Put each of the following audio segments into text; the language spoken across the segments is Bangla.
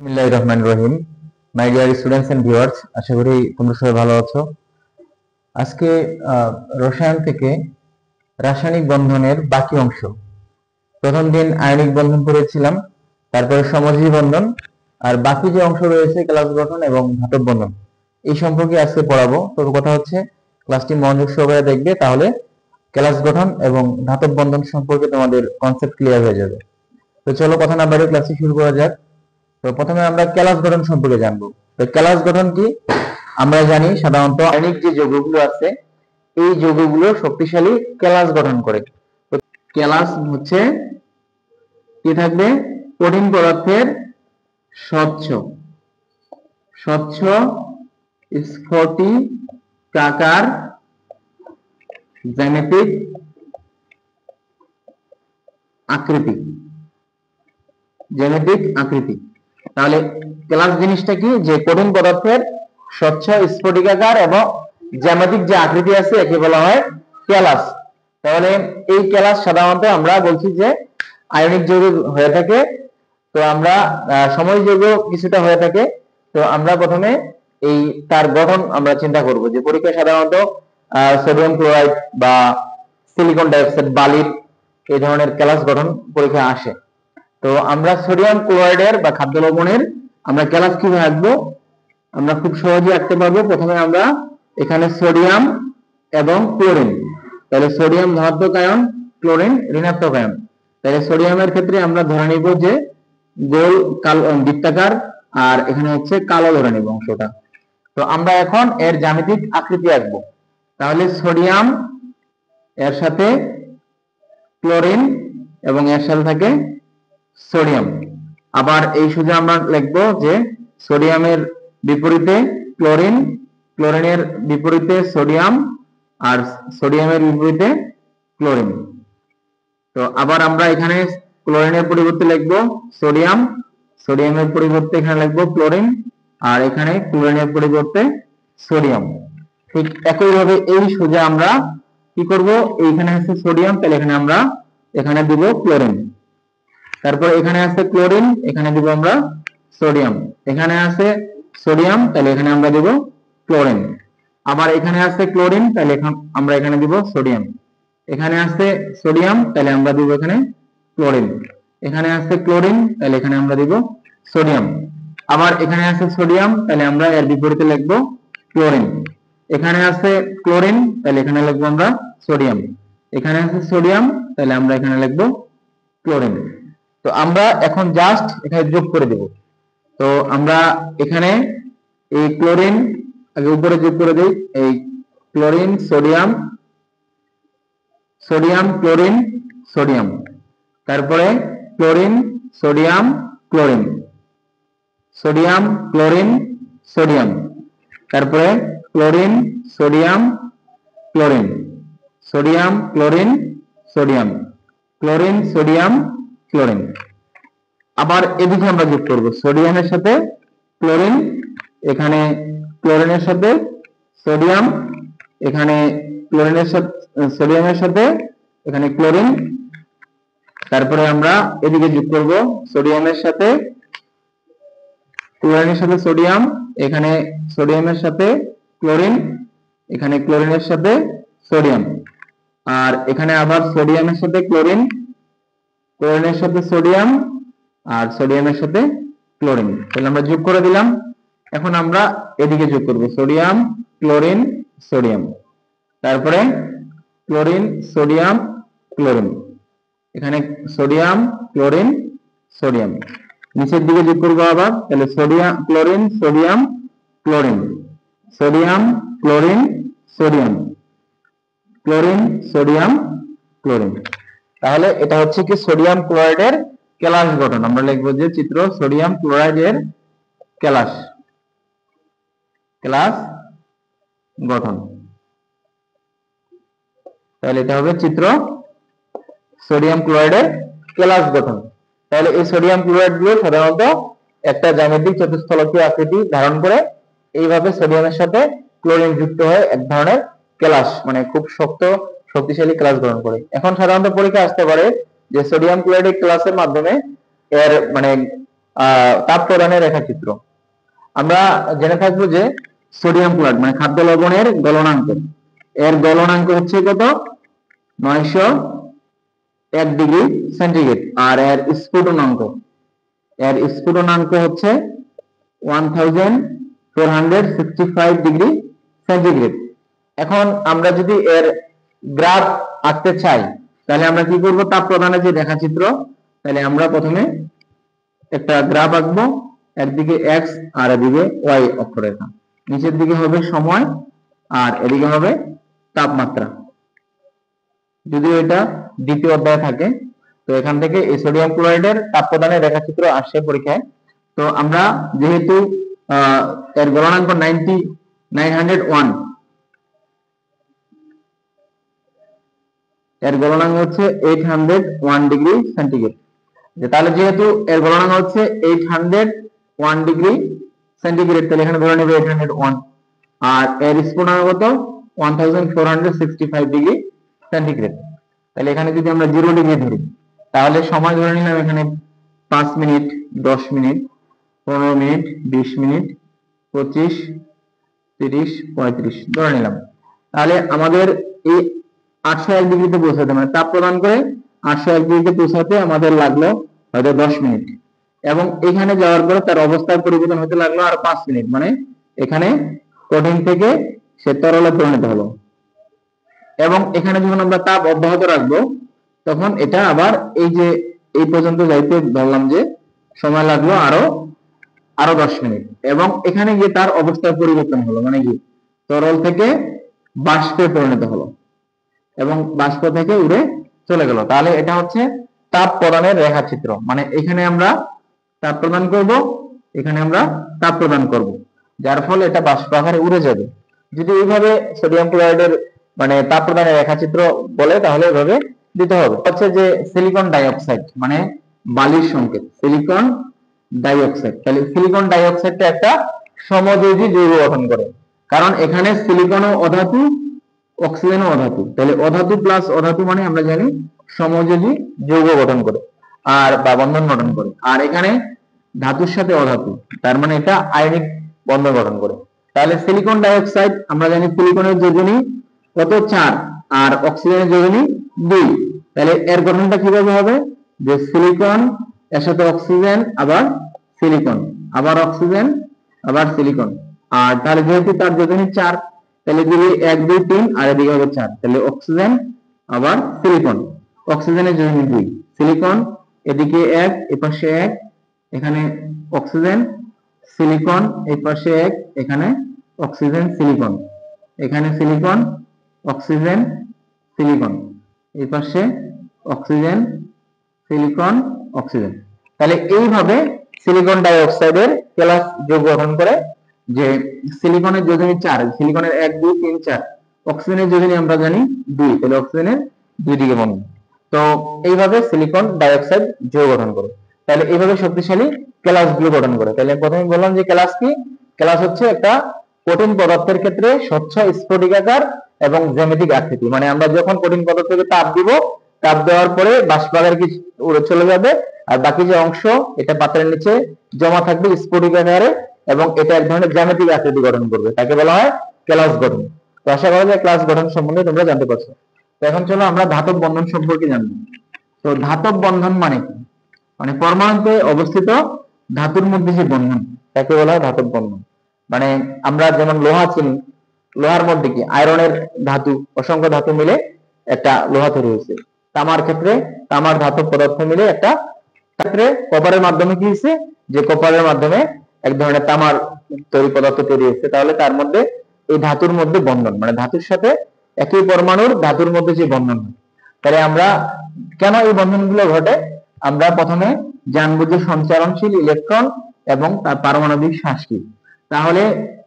বিসমিল্লাহির রহমানির রহিম। My dear students and viewers, আশা করি তোমরা সবাই ভালো আছো। আজকে রসায়ন থেকে রাসায়নিক বন্ধনের বাকি অংশ। প্রথম দিন আয়নিক বন্ধন পড়েছিলাম, তারপরে সমযোজী বন্ধন, আর বাকি যে অংশ রয়েছে ক্লাস গঠন এবং ধাতব বন্ধন, এই সম্পর্কে আজকে পড়াবো। তবে কথা হচ্ছে ক্লাসটি মনোযোগ সহকারে দেখবে, তাহলে ক্লাস গঠন এবং ধাতব বন্ধন সম্পর্কে তোমাদের কনসেপ্ট ক্লিয়ার হয়ে যাবে। তো চলো কথা না বাড়িয়ে ক্লাসটি শুরু করা যাক। তো প্রথমে আমরা ক্যালাস গঠন সম্পর্কে জানবো। তো ক্যালাস গঠন কি? আমরা জানি সাধারণত আয়নিক যে যৌগগুলো আছে এই যৌগগুলো শক্তিশালী ক্যালাস গঠন করে। তো ক্যালাস হচ্ছে কি থাকবে? কঠিন পদার্থের স্বচ্ছ স্বচ্ছ স্ফটিকাকার জ্যামিতিক আকৃতি। তাহলে ক্যালাস জিনিসটা কি? যে কঠিন পদার্থের স্বচ্ছ স্ফটিকাকার এবং জ্যামিতিক যে আকৃতি আছে একে বলা হয় ক্যালাস। তাহলে এই ক্যালাস সাধারণত আমরা বলছি যে আয়নিক যৌগ হয়ে থাকে। তো আমরা সমযোজী যৌগ কিছুটা হয়ে থাকে। তো আমরা প্রথমে এই তার গঠন আমরা চিন্তা করব, যে পরীক্ষায় সাধারণত সোডিয়াম ক্লোরাইড বা সিলিকন ডাইঅক্সাইড বালির এই ধরনের ক্যালাস গঠন পরীক্ষায় আসে। তো আমরা সোডিয়াম ক্লোরাইডের বা খাদ্য লবণের আমরা ক্যালাস কিভাবে আঁকবো? আমরা খুব সহজে আঁকতে পারবো। প্রথমে আমরা এখানে সোডিয়াম এবং ক্লোরিন, তাহলে সোডিয়াম ধনাত্মক আয়ন, ক্লোরিন ঋণাত্মক আয়ন। তাহলে সোডিয়ামের ক্ষেত্রে আমরা ধরে নিব যে গোল কালো বৃত্তাকার, আর এখানে হচ্ছে কালো ধরে নিব অংশটা। তো আমরা এখন এর জ্যামিতিক আকৃতি আঁকবো। তাহলে সোডিয়াম এর সাথে ক্লোরিন এবং এর সাথে থাকে সোডিয়াম। আবার এই সোজা আমরা লিখবো যে সোডিয়ামের বিপরীতে ক্লোরিন, ক্লোরিনের বিপরীতে সোডিয়াম, আর সোডিয়ামের বিপরীতে ক্লোরিন। তো আবার আমরা এখানে ক্লোরিনের পরিবর্তে লিখবো সোডিয়াম, সোডিয়ামের পরিবর্তে এখানে লিখবো ক্লোরিন, আর এখানে ক্লোরিনের পরিবর্তে সোডিয়াম। ঠিক একইভাবে এই সোজা আমরা কি করব? এইখানে আছে সোডিয়াম, তাহলে এখানে আমরা এখানে দিব ক্লোরিন। তারপর এখানে আছে ক্লোরিন, এখানে দিব আমরা সোডিয়াম। এখানে আছে সোডিয়াম, তাহলে এখানে আমরা দিব ক্লোরিন। আবার এখানে আছে ক্লোরিন, তাহলে আমরা এখানে দিব সোডিয়াম। এখানে আছে সোডিয়াম, তাহলে আমরা দিব এখানে ক্লোরিন। এখানে আছে ক্লোরিন, তাহলে এখানে আমরা দিব সোডিয়াম। আবার এখানে আছে সোডিয়াম, তাহলে আমরা এর বিপরীতে লিখব ক্লোরিন। এখানে আছে ক্লোরিন, তাহলে এখানে লিখবো আমরা সোডিয়াম। এখানে আছে সোডিয়াম, তাহলে আমরা এখানে লিখব ক্লোরিন। তো আমরা এখন জাস্ট এখানে যোগ করে দেব। তো আমরা এখানে এই ক্লোরিন আগে উপরে যোগ করে দেই, এই chlorine sodium, sodium chlorine sodium, তারপরে chlorine sodium chlorine, sodium chlorine sodium, তারপরে chlorine sodium chlorine, sodium chlorine sodium, chlorine sodium chlorine. আবার এদিকে আমরা যোগ করব সোডিয়ামের সাথে ক্লোরিন, এখানে ক্লোরিনের সাথে সোডিয়াম, এখানে ক্লোরিনের সাথে সোডিয়ামের সাথে এখানে ক্লোরিন। তারপরে আমরা এদিকে যোগ করব সোডিয়ামের সাথে ক্লোরিনের সাথে সোডিয়াম, এখানে সোডিয়ামের সাথে ক্লোরিন, এখানে ক্লোরিনের সাথে সোডিয়াম, আর এখানে আবার সোডিয়ামের সাথে ক্লোরিন, ক্লোরিনের সাথে সোডিয়াম, আর সোডিয়ামের সাথে ক্লোরিন। তাহলে আমরা যোগ করে দিলাম। এখন আমরা এদিকে যোগ করব সোডিয়াম ক্লোরিন সোডিয়াম, তারপরে ক্লোরিন সোডিয়াম ক্লোরিন, এখানে সোডিয়াম ক্লোরিন সোডিয়াম। নিচের দিকে যোগ করব আবার, তাহলে sodium chlorine sodium chlorine, sodium chlorine sodium, chlorine sodium chlorine. তাহলে এটা হচ্ছে কি সোডিয়াম ক্লোরাইডের ক্যালাস গঠন। আমরা লিখবো যে চিত্র সোডিয়াম ক্লোরাইডের ক্যালাস গঠন। তাহলে এটা হবে চিত্র সোডিয়াম ক্লোরাইডের ক্যালাস গঠন। তাহলে এই সোডিয়াম ক্লোরাইড গুলো সাধারণত একটা জ্যামিতিক চতুষ্ফলকীয় আকৃতি ধারণ করে। এইভাবে সোডিয়ামের সাথে ক্লোরিন যুক্ত হয়ে এক ধরনের ক্যালাস, মানে খুব শক্তিশালী ক্যালাস গঠন করে। এখন সাধারণত পরীক্ষা আসতে পারে যে সোডিয়াম ক্লোরাইড ক্যালাসের মাধ্যমে এর মানে তাপ প্রদানের রেখাচিত্র। আমরা জেনে থাকবো যে সোডিয়াম ক্লোরাইড মানে খাদ্য লবণের গলনাঙ্ক, এর গলনাঙ্ক হচ্ছে কত 901 ডিগ্রি সেন্টিগ্রেড, আর এর স্ফুটনাঙ্ক হচ্ছে 1465 ডিগ্রি সেন্টিগ্রেড। এখন আমরা যদি এর গ্রাফ আঁকতে চাই তাহলে আমরা কি করব, তাপ প্রদানের যে রেখাচিত্র, তাহলে আমরা প্রথমে একটা গ্রাফ আঁকবো, একদিকে x আর এদিকে y অক্ষরেখা, নিচের দিকে হবে সময় আর এদিকে হবে তাপমাত্রা। যদিও এটা দ্বিতীয় অধ্যায়ে থাকে, তো এখান থেকে এই সোডিয়াম ক্লোরাইডের তাপ প্রদানের রেখাচিত্র আসে পরীক্ষায়। তো আমরা যেহেতু এর গলনাঙ্ক 901, এর গলনাঙ্ক হচ্ছে 801 ডিগ্রি সেন্টিগ্রেড, তাহলে যেহেতু এর গলনাঙ্ক হচ্ছে 801 ডিগ্রি সেন্টিগ্রেড, তাহলে এখানে ধরে নেবে 801, আর এর স্ফুটনাঙ্ক কত 1465 ডিগ্রি সেন্টিগ্রেড। তাহলে এখানে যদি আমরা 0 ডিগ্রি ধরি তাহলে সময় ধরে নিলাম এখানে 5 মিনিট, 10 মিনিট, 15 মিনিট, 20 মিনিট, 25, 30, 35 ধরে নিলাম। তাহলে আমাদের এই 801 ডিগ্রিতে পৌঁছাতে, মানে তাপ প্রদান করে 801 ডিগ্রিতে পৌঁছাতে আমাদের লাগলো হয়তো 10 মিনিট, এবং এখানে যাওয়ার পরে তার অবস্থার পরিবর্তন হতে লাগলো আর 5 মিনিট, মানে এখানে কঠিন থেকে সে তরলে পরিণত হলো। এবং এখানে যখন আমরা তাপ অব্যাহত রাখবো তখন এটা আবার এই যে এই পর্যন্ত যাইতে ধরলাম যে সময় লাগলো আরো 10 মিনিট, এবং এখানে গিয়ে তার অবস্থার পরিবর্তন হলো, মানে কি তরল থেকে বাষ্পে পরিণত হলো এবং বাষ্প থেকে উড়ে চলে গেল। তাহলে এটা হচ্ছে তাপ প্রদানের রেখাচিত্র, মানে এখানে আমরা তাপ প্রদান করব, এখানে আমরা তাপ প্রদান করব, যার ফলে এটা বাষ্প আকারে উড়ে যাবে। যদি এইভাবে সোডিয়াম ক্লোরাইডের মানে তাপ প্রদানের রেখাচিত্র বলে তাহলে এইভাবে দিতে হবে। হচ্ছে যে সিলিকন ডাইঅক্সাইড মানে বালির সংকেত, সিলিকন ডাইঅক্সাইড। তাহলে সিলিকন ডাইঅক্সাইডটা একটা সমযোজী যৌগ গঠন করে, কারণ এখানে সিলিকনও অধাতু, অক্সিজেনও অধাতু। তাহলে অধাতু প্লাস অধাতু মানে আমরা জানি সমযোজী যৌগ গঠন করে আর বা বন্ধন গঠন করে, আর এখানে ধাতুর সাথে অধাতু, তার মানে এটা আয়নিক বন্ধন গঠন করে। তাহলে সিলিকন ডাইঅক্সাইড আমরা জানি সিলিকনের যোজনী কত 4 আর অক্সিজেনের যোজনী 2। তাহলে এর গঠনটা কিভাবে হবে, যে সিলিকন এর সাথে অক্সিজেন আবার সিলিকন আবার অক্সিজেন আবার সিলিকন, আর তাহলে যেহেতু তার যোজনী 4 তাহলে যদি 1 2 3 আর এদিকে হবে 4, তাহলে অক্সিজেন আবার সিলিকন, অক্সিজেনের যোজনী 2, সিলিকন এদিকে 1 এই পাশে 1, এখানে অক্সিজেন সিলিকন এই পাশে 1, এখানে অক্সিজেন সিলিকন, এখানে সিলিকন অক্সিজেন সিলিকন, এই পাশে অক্সিজেন সিলিকন অক্সিজেন। তাহলে এইভাবে সিলিকন ডাইঅক্সাইডের কেলাস যৌগ গঠন করে, যে সিলিকনের যোজনী 4, সিলিকনের 1 2 3 4, অক্সিজেনের যোজনী আমরা জানি 2, তাহলে অক্সিজেনের দুই দিকে বন্ধন। তো এইভাবে সিলিকন ডাইঅক্সাইড যৌগ গঠন করে, তাহলে এইভাবে শক্তিশালী কেলাস গুলো গঠন করে। তাহলে প্রথমে বললাম যে কেলাস কি, কেলাস হচ্ছে একটা কঠিন পদার্থের ক্ষেত্রে স্বচ্ছ স্ফটিকাকার এবং জ্যামিতিক আকৃতি, মানে আমরা যখন কঠিন পদার্থকে তাপ দিব, তাপ দেওয়ার পরে বাষ্পাকারে কি উড়ে চলে যাবে, আর বাকি যে অংশ এটা পাত্রের নিচে জমা থাকবে স্ফটিকাকারে, এবং এটা এক ধরনের জ্যামিতিক আকৃতি গঠন করবে, তাকে বলা হয় কেলাস গঠন। তো আশা করা যায় ক্লাস গঠন সম্বন্ধে তোমরা জানতে পারছো। তো এখন চলো আমরা ধাতব বন্ধন সম্পর্কে জানবো। তো ধাতব বন্ধন মানে কি, মানে পরমাণুতে অবস্থিত ধাতুর মধ্যে যে বন্ধন তাকে বলা হয় ধাতব বন্ধন। মানে আমরা যেমন লোহা চিনি, লোহার মধ্যে কি আয়রনের ধাতু, অসংখ্য ধাতু মিলে একটা লোহা তৈরি হয়েছে। তামার ক্ষেত্রে তামার ধাতব পদার্থ মিলে একটা, ক্ষেত্রে কপারের মাধ্যমে কি হয়েছে, যে কপারের মাধ্যমে এক ধরনের তামার তৈরি পদার্থ তৈরি হয়েছে। তাহলে তার মধ্যে এই ধাতুর মধ্যে বন্ধন, মানে ধাতুর সাথে একই পরমাণুর ধাতুর মধ্যে যে বন্ধন হয়। তাহলে আমরা কেন এই বন্ধনগুলো ঘটে, আমরা প্রথমে জানবো যে সঞ্চারণশীল ইলেকট্রন এবং তার পারমাণবিক শ্বাস কি। তাহলে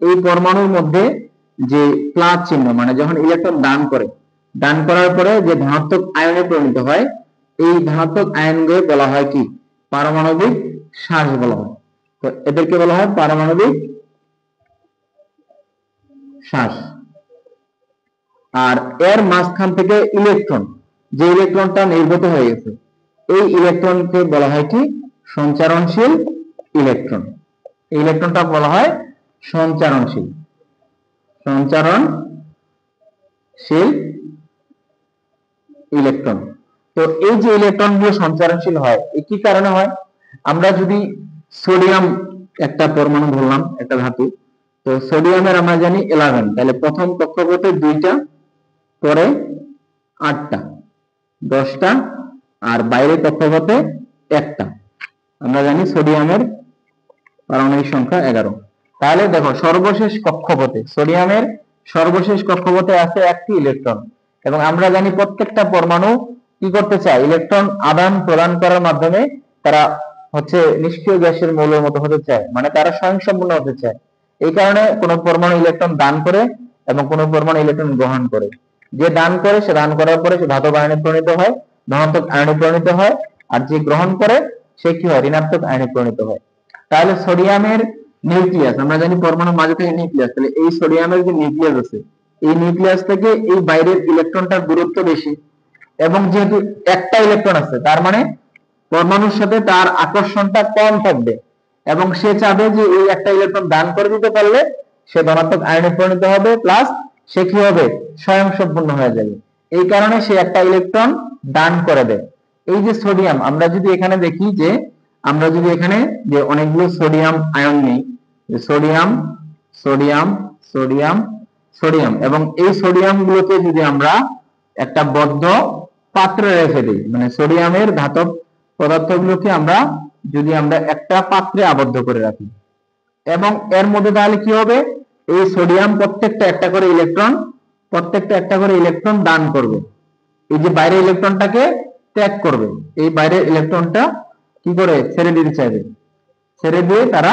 এই পরমাণুর মধ্যে যে প্লাস চিহ্ন, মানে যখন ইলেকট্রন দান করে, দান করার পরে যে ধনাত্মক আয়নে পরিণত হয়, এই ধনাত্মক আয়নকে বলা হয় কি পারমাণবিক শ্বাস বলা হয়। তো এদেরকে বলা হয় পারমাণবিক শ্বাস। আর এর মাঝখান থেকে ইলেকট্রন, যে ইলেকট্রনটা নির্গত হয়ে গেছে, এই ইলেকট্রনকে বলা হয় কি সঞ্চারণশীল ইলেকট্রন। এই ইলেকট্রনটা বলা হয় সঞ্চারণশীল। সঞ্চারণশীল ইলেকট্রন। তো এই যে ইলেকট্রন গুলো সঞ্চারণশীল হয় কি কারণে হয়? আমরা যদি সোডিয়াম একটা পরমাণু ধরলাম, একটা ধাতু, তো সোডিয়ামের আমরা জানি 11, তাহলে প্রথম কক্ষপথে 2টা, পরে 8টা, 10টা, আর বাইরে কক্ষপথে 1টা। আমরা জানি সোডিয়ামের পারমাণবিক সংখ্যা 11। তাহলে দেখো সর্বশেষ কক্ষপথে, সোডিয়ামের সর্বশেষ কক্ষপথে আছে একটি ইলেকট্রন, এবং আমরা জানি প্রত্যেকটা পরমাণু কি করতে চায়? ইলেকট্রন আদান প্রদান করার মাধ্যমে তারা হচ্ছে নিষ্ক্রিয় গ্যাসের মৌলের মতো হতে চায়, মানে তারা স্বয়ংসম্পূর্ণ হতে চায়। এই কারণে কোন পরমাণু ইলেকট্রন দান করে এবং কোন পরমাণু ইলেকট্রন গ্রহণ করে। যে দান করে সে দান করার পরে সে ধাতব আয়নে পরিণত হয়, ধনাত্মক আয়নে পরিণত হয়, আর যে গ্রহণ করে সে কি হয়? ঋণাত্মক আয়নে পরিণত হয়। তাহলে সোডিয়ামের নিউক্লিয়াস, আমরা জানি পরমাণুর মাঝে থাকে নিউক্লিয়াস, তাহলে এই সোডিয়ামের যে নিউক্লিয়াস আছে, এই নিউক্লিয়াস থেকে এই বাইরের ইলেকট্রনটার দূরত্ব বেশি, এবং যেহেতু একটা ইলেকট্রন আছে তার মানে পরমাণুর সাথে তার আকর্ষণটা কম থাকবে, এবং সে চাবে যে এই একটা ইলেকট্রন দান করে দিতে পারলে সে ধনাত্মক আয়নে পরিণত হবে, প্লাস সে কি হবে? স্বয়ংসম্পূর্ণ হয়ে যাবে। এই কারণে সে একটা ইলেকট্রন দান করে দেয়। এই যে সোডিয়াম, আমরা যদি এখানে দেখি যে আমরা যদি এখানে যে অনেকগুলো সোডিয়াম আয়ন নেই, সোডিয়াম সোডিয়াম সোডিয়াম সোডিয়াম, এবং এই সোডিয়াম গুলোকে যদি আমরা একটা বদ্ধ পাত্রে রেখে দিই, মানে সোডিয়ামের ধাতব পদার্থগুলোকে আমরা যদি আমরা একটা পাত্রে আবদ্ধ করে রাখি, এবং এর মধ্যে তাহলে কি হবে? এই সোডিয়াম প্রত্যেকটা একটা করে ইলেকট্রন দান করবে। এই যে বাইরের ইলেকট্রনটাকে ত্যাগ করবে, এই বাইরের ইলেকট্রনটা কি করে? ছেড়ে দিতে চাইবে, ছেড়ে দিয়ে তারা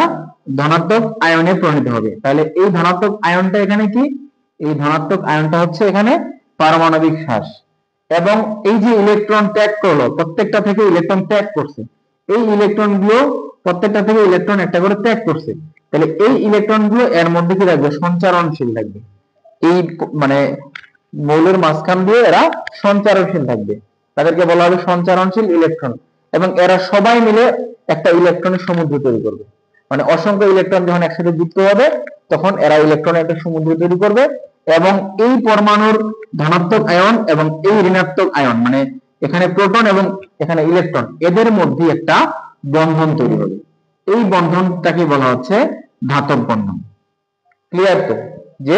ধনাত্মক আয়নে পরিণত হবে। তাহলে এই ধনাত্মক আয়নটা এখানে কি? এই ধনাত্মক আয়নটা হচ্ছে এখানে পারমাণবিক হ্রাস। এবং এই যে ইলেকট্রন ত্যাগ করলো, প্রত্যেকটা থেকে ইলেকট্রন ত্যাগ করছে, এই ইলেকট্রন গুলো প্রত্যেকটা থেকে ইলেকট্রন একটা করে ত্যাগ করছে, তাহলে এই ইলেকট্রন গুলো এর মধ্যে কি থাকবে? সঞ্চারণশীল থাকবে। এই মানে মৌলের মাঝখান দিয়ে এরা সঞ্চারণশীল থাকবে, তাদেরকে বলা হবে সঞ্চারণশীল ইলেকট্রন। এবং এরা সবাই মিলে একটা ইলেকট্রনের সমুদ্র তৈরি করবে, মানে অসংখ্য ইলেকট্রন যখন একসাথে যুক্ত হবে তখন এরা ইলেকট্রনের একটা সমুদ্র তৈরি করবে, এবং এই পরমাণুর ধনাত্মক আয়ন এবং এই ঋণাত্মক আয়ন, মানে এখানে প্রোটন এবং এখানে ইলেকট্রন, এদের মধ্যে একটা বন্ধন তৈরি হবে। এই বন্ধনটাকে বলা হচ্ছে ধাতব বন্ধন। ক্লিয়ার তো? যে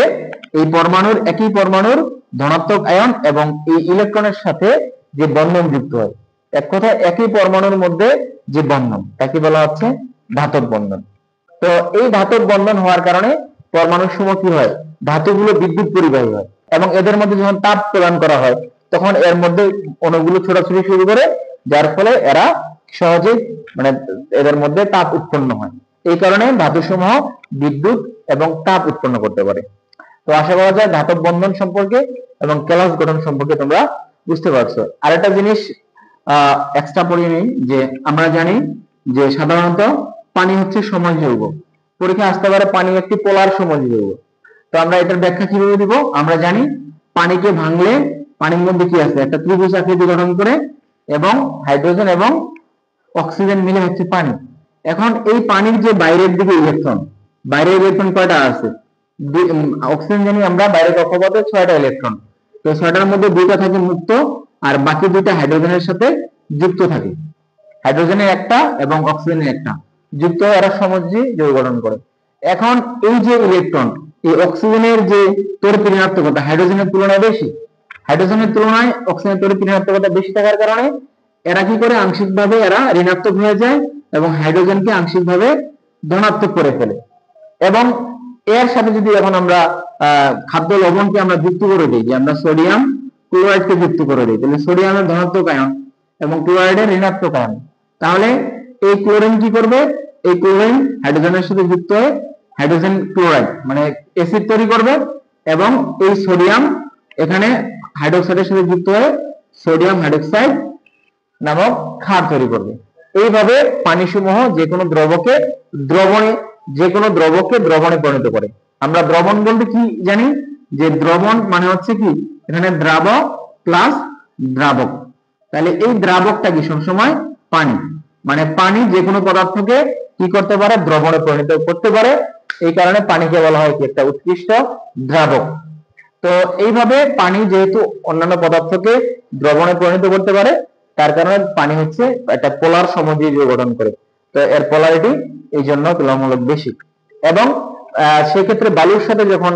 এই পরমাণুর, একই পরমাণুর ধনাত্মক আয়ন এবং এই ইলেকট্রনের সাথে যে বন্ধন যুক্ত হয়, এক কথায় একই পরমাণুর মধ্যে যে বন্ধন, তাকে বলা হচ্ছে ধাতব বন্ধন। তো এই ধাতব বন্ধন হওয়ার কারণে পরমাণুর সমূহ কি হয়? ধাতুগুলো বিদ্যুৎ পরিবাহী হয়, এবং এদের মধ্যে যখন তাপ প্রদান করা হয় তখন এর মধ্যে অণুগুলো ছোটাছুটি শুরু করে, যার ফলে এরা সহজেই মানে এদের মধ্যে তাপ উৎপন্ন হয়। এই কারণে ধাতুসমূহ বিদ্যুৎ এবং তাপ উৎপন্ন করতে পারে। তো আশা করা যায় ধাতব বন্ধন সম্পর্কে এবং ক্যালাস গঠন সম্পর্কে তোমরা বুঝতে পারছো। আরেকটা জিনিস এক্সট্রা পড়িয়ে নিই, যে আমরা জানি যে সাধারণত পানি হচ্ছে সময় যৌগ। পরীক্ষা আসতে পারে পানি একটি পোলার সময় যৌগ। তো আমরা এটার ব্যাখ্যা কিভাবে দিব? আমরা জানি পানিকে ভাঙলে পানির মধ্যে কি আছে? একটা ত্রিভুজ আকৃতি গঠন করে, এবং হাইড্রোজেন এবং অক্সিজেন মিলে হচ্ছে পানি। এখন এই পানির যে বাইরের দিকে ইলেকট্রন, বাইরের ইলেকট্রন কয়টা আছে? অক্সিজেন জানি আমরা বাইরের কক্ষপথে 6টা ইলেকট্রন, তো 6টার মধ্যে 2টা থাকে মুক্ত, আর বাকি 2টা হাইড্রোজেনের সাথে যুক্ত থাকে। হাইড্রোজেনের একটা এবং অক্সিজেনের একটা যুক্ত হয়ে এরা সমযোজী যৌগ গঠন করে। এখন এই যে ইলেকট্রন, এই অক্সিজেনের যে তড়িৎ ঋণাত্মকতা হাইড্রোজেনের তুলনায় বেশি, হাইড্রোজেনের তুলনায় অক্সিজেনের তড়িৎ ঋণাত্মকতা বেশি থাকার কারণে এরা কি করে? আংশিকভাবে এরা ঋণাত্মক হয়ে যায় এবং হাইড্রোজেনকে আংশিকভাবে ধনাত্মক করে ফেলে। এবং এর সাথে যদি এখন আমরা খাদ্য লবণকে আমরা যুক্ত করে দিই, যে আমরা সোডিয়াম ক্লোরাইডকে যুক্ত করে দিই, তাহলে সোডিয়ামের ধনাত্মক আয়ন এবং ক্লোরাইডের ঋণাত্মক আয়ন, তাহলে এই ক্লোরিন কি করবে? এই ক্লোরিন হাইড্রোজেনের সাথে যুক্ত হয়ে হাইড্রোজেন ক্লোরাইড মানে অ্যাসিড তৈরি করবে, এবং এই সোডিয়াম এখানে হাইড্রোক্সাইডের সাথে যুক্ত হয়ে সোডিয়াম হাইড্রোক্সাইড নামক ক্ষার তৈরি করবে। এইভাবে পানিসমূহ যে কোনো দ্রবকে দ্রবণে পরিণত করে। আমরা দ্রবণ বলতে কি জানি? যে দ্রবণ মানে হচ্ছে কি? এখানে দ্রাবক প্লাস দ্রাবক, তাহলে এই দ্রাবকটা কি? সবসময় পানি, মানে পানি যে কোনো পদার্থকে কি কি করতে পারে, দ্রবণে পরিণত করতে পারে। এই কারণে পানিকে বলা হয় কি একটা উৎকৃষ্ট দ্রাবক। তো এইভাবে পানি যেহেতু অন্যান্য পদার্থকে দ্রবণে পরিণত করতে পারে, তার কারণে পানি হচ্ছে একটা পোলার সমদ্বিজ গঠন করে। তো এর পোলারিটি এই জন্য তুলনামূলক বেশি। এবং সেক্ষেত্রে বালুর সাথে যখন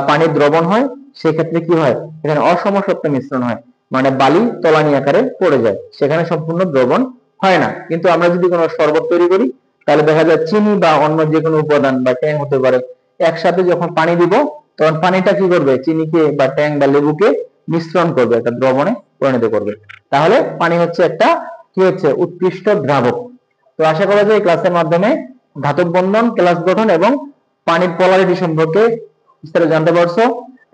পানির দ্রবণ হয়, সেক্ষেত্রে কি হয়, এখানে অসমসত্ব মিশ্রণ হয়, মানে বালি তলানি আকারে পড়ে যায়, সেখানে সম্পূর্ণ দ্রবণ হয় না। কিন্তু আমরা যদি কোনো শরবত তৈরি করি, তাহলে দেখা যায় চিনি বা অন্য যে কোনো উপাদান বা ট্যাং হতে পারে, একসাথে যখন পানি দিব, তখন পানিটা কি করবে, চিনিকে বা ট্যাং বা লেবুকে মিশ্রণ করবে, একটা দ্রবণে পরিণত করবে। তাহলে পানি হচ্ছে একটা কি হচ্ছে, উৎকৃষ্ট দ্রাবক। তো আশা করা যায় এই ক্লাসের মাধ্যমে ধাতব বন্ধন, ক্লাস গঠন এবং পানির পোলারিটি সম্পর্কে বিস্তারিত জানতে পারছো,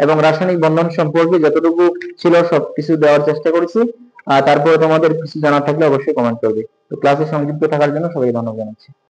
এবং রাসায়নিক বন্ধন সম্পর্কে যতটুকু ছিল সবকিছু দেওয়ার চেষ্টা করেছি। তারপরে তোমাদের কিছু জানা থাকলে অবশ্যই কমেন্ট করবে। তো ক্লাসে সংযুক্ত থাকার জন্য সবাই ধন্যবাদ জানাচ্ছি।